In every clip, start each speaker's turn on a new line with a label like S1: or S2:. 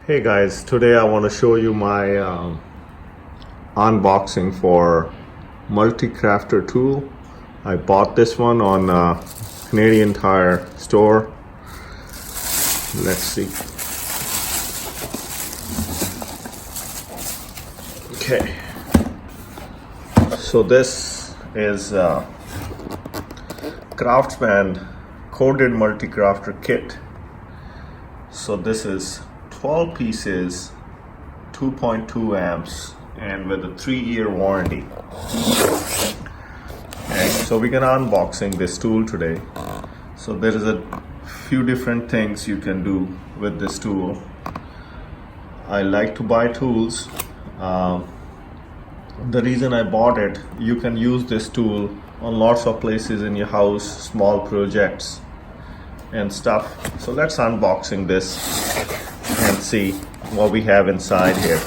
S1: Hey guys, today I want to show you my unboxing for multi-crafter tool. I bought this one on Canadian Tire store. Let's see. Okay, so this is Craftsman corded multi-crafter kit. So this is 12 pieces, 2.2 amps, and with a 3-year warranty. Okay, so we're gonna unboxing this tool today. So there is a few different things you can do with this tool. I like to buy tools. The reason I bought it, you can use this tool on lots of places in your house, small projects and stuff. So let's unboxing this and see what we have inside here.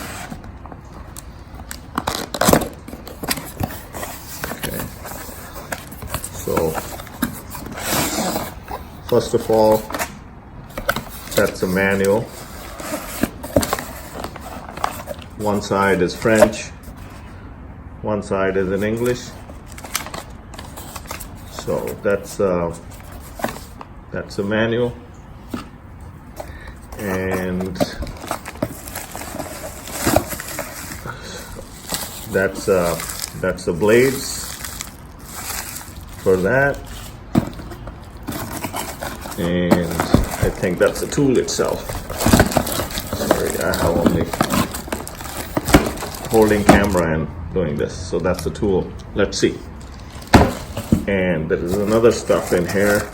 S1: Okay, so first of all, that's a manual. One side is French, one side is in English. So that's a manual, and that's the blades for that, and I think that's the tool itself. Sorry, I have only holding camera and doing this. So that's the tool. Let's see. And there is another stuff in here.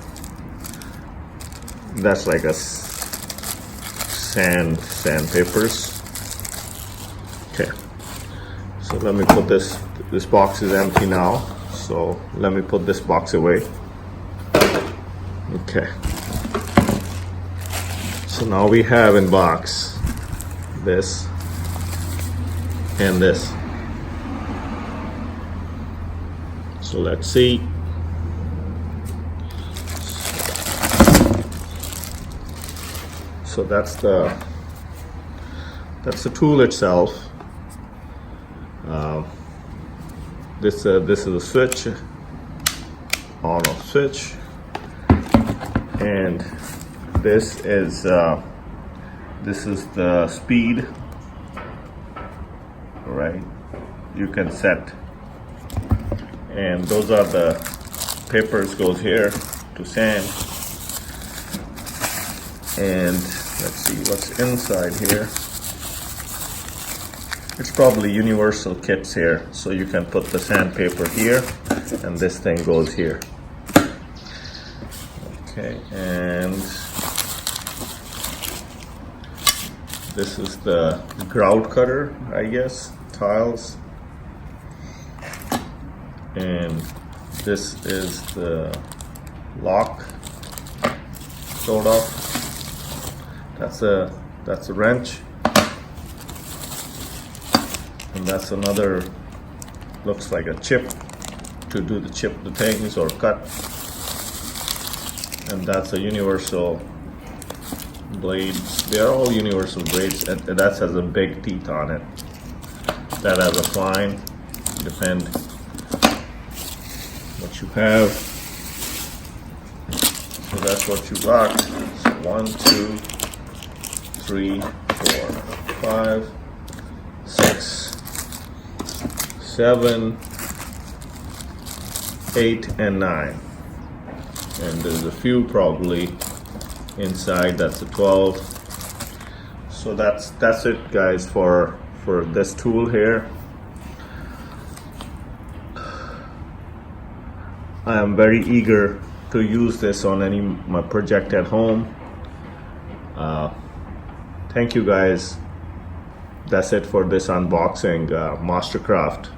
S1: That's like a sandpapers. Okay, so let me put this box is empty now, so let me put this box away. Okay, so now we have in box this and this. So let's see. So that's the tool itself. This is a switch, on-off switch, and this is the speed. Right, you can set, and those are the papers goes here to sand. And let's see what's inside here. It's probably universal kits here, so you can put the sandpaper here and this thing goes here. Okay, and this is the grout cutter, I guess, tiles, and this is the lock, sort of. That's a wrench, and that's another, looks like a chip to do the things or cut, and that's a universal blades. They are all universal blades, and that has a big teeth on it. That has a fine, depend what you have. So that's what you got. So 1, 2, 3, 4, 5, 6, 7, 8, and 9. And there's a few probably inside. That's a 12. So that's it, guys, for this tool here. I am very eager to use this on my project at home. Thank you, guys. That's it for this unboxing. Mastercraft.